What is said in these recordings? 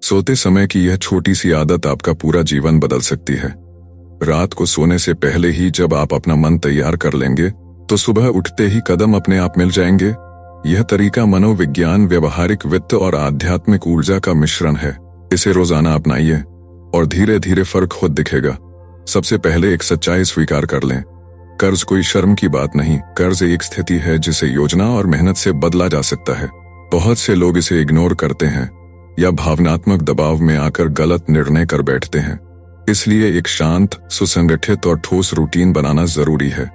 सोते समय की यह छोटी सी आदत आपका पूरा जीवन बदल सकती है। रात को सोने से पहले ही जब आप अपना मन तैयार कर लेंगे तो सुबह उठते ही कदम अपने आप मिल जाएंगे। यह तरीका मनोविज्ञान, व्यवहारिक वित्त और आध्यात्मिक ऊर्जा का मिश्रण है। इसे रोजाना अपनाइए और धीरे धीरे फर्क खुद दिखेगा। सबसे पहले एक सच्चाई स्वीकार कर लें। कर्ज कोई शर्म की बात नहीं, कर्ज एक स्थिति है जिसे योजना और मेहनत से बदला जा सकता है। बहुत से लोग इसे इग्नोर करते हैं या भावनात्मक दबाव में आकर गलत निर्णय कर बैठते हैं। इसलिए एक शांत, सुसंगठित और ठोस रूटीन बनाना जरूरी है।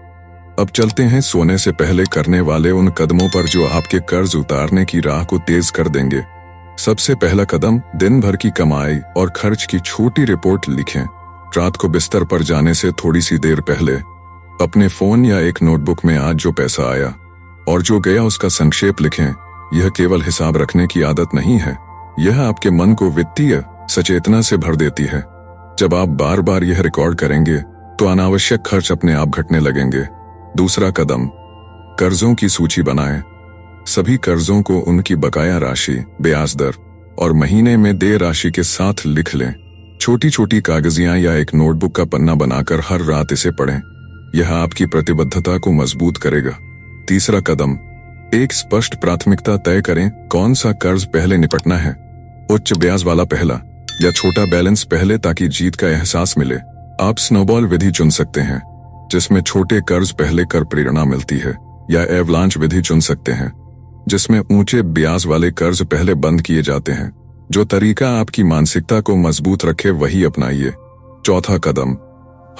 अब चलते हैं सोने से पहले करने वाले उन कदमों पर जो आपके कर्ज उतारने की राह को तेज कर देंगे। सबसे पहला कदम, दिन भर की कमाई और खर्च की छोटी रिपोर्ट लिखें। रात को बिस्तर पर जाने से थोड़ी सी देर पहले अपने फोन या एक नोटबुक में आज जो पैसा आया और जो गया उसका संक्षेप लिखें। यह केवल हिसाब रखने की आदत नहीं है, यह आपके मन को वित्तीय सचेतना से भर देती है। जब आप बार बार यह रिकॉर्ड करेंगे तो अनावश्यक खर्च अपने आप घटने लगेंगे। दूसरा कदम, कर्जों की सूची बनाएं। सभी कर्जों को उनकी बकाया राशि, ब्याज दर और महीने में देय राशि के साथ लिख लें। छोटी छोटी कागजियां या एक नोटबुक का पन्ना बनाकर हर रात इसे पढ़ें। यह आपकी प्रतिबद्धता को मजबूत करेगा। तीसरा कदम, एक स्पष्ट प्राथमिकता तय करें। कौन सा कर्ज पहले निपटना है, उच्च ब्याज वाला पहला या छोटा बैलेंस पहले, ताकि जीत का एहसास मिले। आप स्नोबॉल विधि चुन सकते हैं जिसमें छोटे कर्ज पहले कर प्रेरणा मिलती है, या एवलांच विधि चुन सकते हैं जिसमें ऊंचे ब्याज वाले कर्ज पहले बंद किए जाते हैं। जो तरीका आपकी मानसिकता को मजबूत रखे वही अपनाइए। चौथा कदम,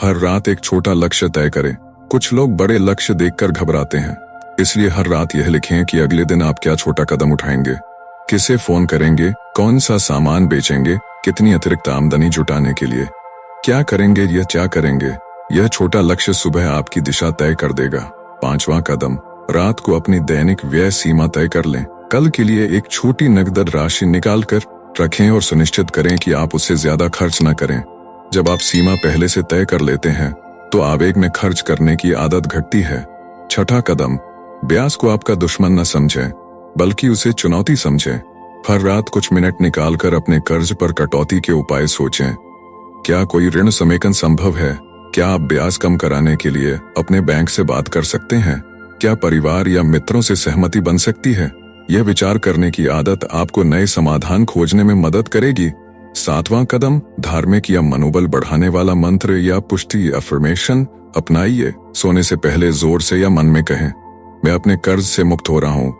हर रात एक छोटा लक्ष्य तय करें। कुछ लोग बड़े लक्ष्य देखकर घबराते हैं, इसलिए हर रात यह लिखें कि अगले दिन आप क्या छोटा कदम उठाएंगे, किसे फोन करेंगे, कौन सा सामान बेचेंगे, कितनी अतिरिक्त आमदनी जुटाने के लिए क्या करेंगे या क्या करेंगे। यह छोटा लक्ष्य सुबह आपकी दिशा तय कर देगा। पांचवा कदम, रात को अपनी दैनिक व्यय सीमा तय कर लें। कल के लिए एक छोटी नकद राशि निकाल कर रखें और सुनिश्चित करें कि आप उससे ज्यादा खर्च न करें। जब आप सीमा पहले से तय कर लेते हैं तो आवेग में खर्च करने की आदत घटती है। छठा कदम, ब्याज को आपका दुश्मन न समझें बल्कि उसे चुनौती समझें। हर रात कुछ मिनट निकालकर अपने कर्ज पर कटौती के उपाय सोचें। क्या कोई ऋण समेकन संभव है? क्या आप ब्याज कम कराने के लिए अपने बैंक से बात कर सकते हैं? क्या परिवार या मित्रों से सहमति बन सकती है? यह विचार करने की आदत आपको नए समाधान खोजने में मदद करेगी। सातवां कदम, धार्मिक या मनोबल बढ़ाने वाला मंत्र या पुष्टि अफर्मेशन अपनाइए। सोने से पहले जोर से या मन में कहें, मैं अपने कर्ज से मुक्त हो रहा हूँ,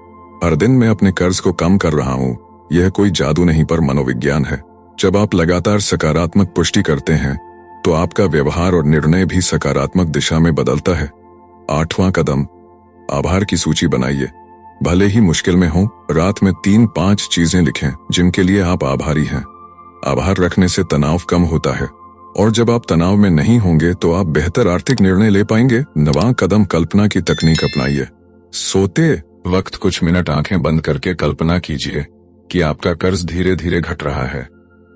हर दिन मैं अपने कर्ज को कम कर रहा हूँ। यह कोई जादू नहीं पर मनोविज्ञान है। जब आप लगातार सकारात्मक पुष्टि करते हैं तो आपका व्यवहार और निर्णय भी सकारात्मक दिशा में बदलता है। आठवां कदम, आभार की सूची बनाइए। भले ही मुश्किल में हो, रात में 3-5 चीजें लिखें जिनके लिए आप आभारी हैं। आभार रखने से तनाव कम होता है और जब आप तनाव में नहीं होंगे तो आप बेहतर आर्थिक निर्णय ले पाएंगे। नवां कदम, कल्पना की तकनीक अपनाइए। सोते वक्त कुछ मिनट आंखें बंद करके कल्पना कीजिए कि आपका कर्ज धीरे धीरे घट रहा है।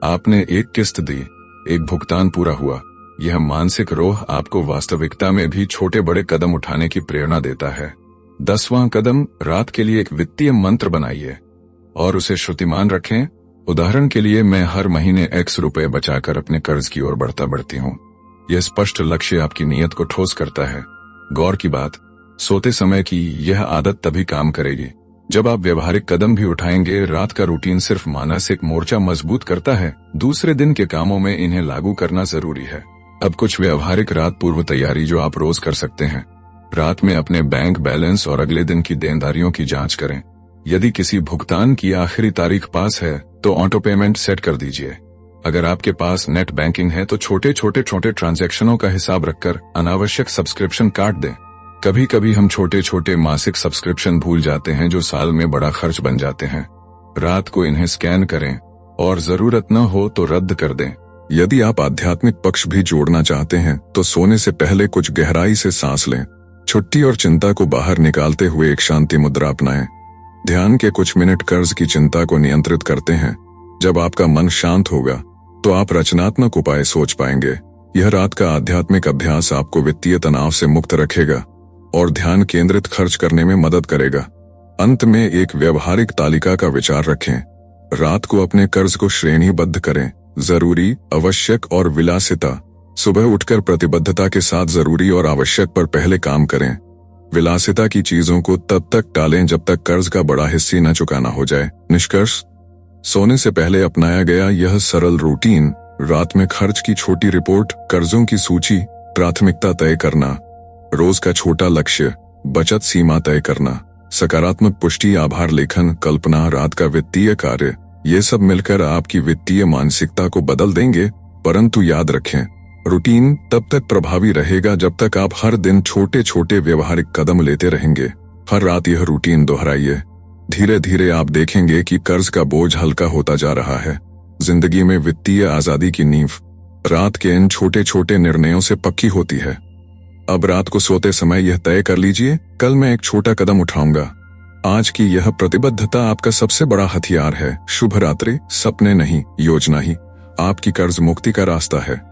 आपने एक किस्त दी, एक भुगतान पूरा हुआ। यह मानसिक रोह आपको वास्तविकता में भी छोटे बड़े कदम उठाने की प्रेरणा देता है। 10वां कदम, रात के लिए एक वित्तीय मंत्र बनाइए और उसे श्रुतिमान रखें। उदाहरण के लिए, मैं हर महीने X रुपए बचाकर अपने कर्ज की ओर बढ़ती हूँ। यह स्पष्ट लक्ष्य आपकी नीयत को ठोस करता है। गौर की बात, सोते समय की यह आदत तभी काम करेगी जब आप व्यवहारिक कदम भी उठाएंगे। रात का रूटीन सिर्फ मानसिक मोर्चा मजबूत करता है, दूसरे दिन के कामों में इन्हें लागू करना जरूरी है। अब कुछ व्यवहारिक रात पूर्व तैयारी जो आप रोज कर सकते हैं। रात में अपने बैंक बैलेंस और अगले दिन की देनदारियों की जांच करें। यदि किसी भुगतान की आखिरी तारीख पास है तो ऑटो पेमेंट सेट कर दीजिए। अगर आपके पास नेट बैंकिंग है तो छोटे ट्रांजैक्शनों का हिसाब रखकर अनावश्यक सब्सक्रिप्शन काट दें। कभी कभी हम छोटे छोटे मासिक सब्सक्रिप्शन भूल जाते हैं जो साल में बड़ा खर्च बन जाते हैं। रात को इन्हें स्कैन करें और जरूरत न हो तो रद्द कर दें। यदि आप आध्यात्मिक पक्ष भी जोड़ना चाहते हैं तो सोने से पहले कुछ गहराई से सांस लें। छुट्टी और चिंता को बाहर निकालते हुए एक शांति मुद्रा अपनाएं। ध्यान के कुछ मिनट कर्ज की चिंता को नियंत्रित करते हैं। जब आपका मन शांत होगा तो आप रचनात्मक उपाय सोच पाएंगे। यह रात का आध्यात्मिक अभ्यास आपको वित्तीय तनाव से मुक्त रखेगा और ध्यान केंद्रित खर्च करने में मदद करेगा। अंत में एक व्यवहारिक तालिका का विचार रखें। रात को अपने कर्ज को श्रेणीबद्ध करें, जरूरी, आवश्यक और विलासिता। सुबह उठकर प्रतिबद्धता के साथ जरूरी और आवश्यक पर पहले काम करें। विलासिता की चीजों को तब तक टालें जब तक कर्ज का बड़ा हिस्सा न चुकाना हो जाए। निष्कर्ष, सोने से पहले अपनाया गया यह सरल रूटीन, रात में खर्च की छोटी रिपोर्ट, कर्जों की सूची, प्राथमिकता तय करना, रोज का छोटा लक्ष्य, बचत सीमा तय करना, सकारात्मक पुष्टि, आभार लेखन, कल्पना, रात का वित्तीय कार्य, ये सब मिलकर आपकी वित्तीय मानसिकता को बदल देंगे। परंतु याद रखें, रूटीन तब तक प्रभावी रहेगा जब तक आप हर दिन छोटे छोटे व्यवहारिक कदम लेते रहेंगे। हर रात यह रूटीन दोहराइए। धीरे धीरे आप देखेंगे कि कर्ज का बोझ हल्का होता जा रहा है। जिंदगी में वित्तीय आजादी की नींव रात के इन छोटे छोटे निर्णयों से पक्की होती है। अब रात को सोते समय यह तय कर लीजिए, कल मैं एक छोटा कदम उठाऊंगा। आज की यह प्रतिबद्धता आपका सबसे बड़ा हथियार है। शुभ रात्रि। सपने नहीं, योजना ही आपकी कर्ज मुक्ति का रास्ता है।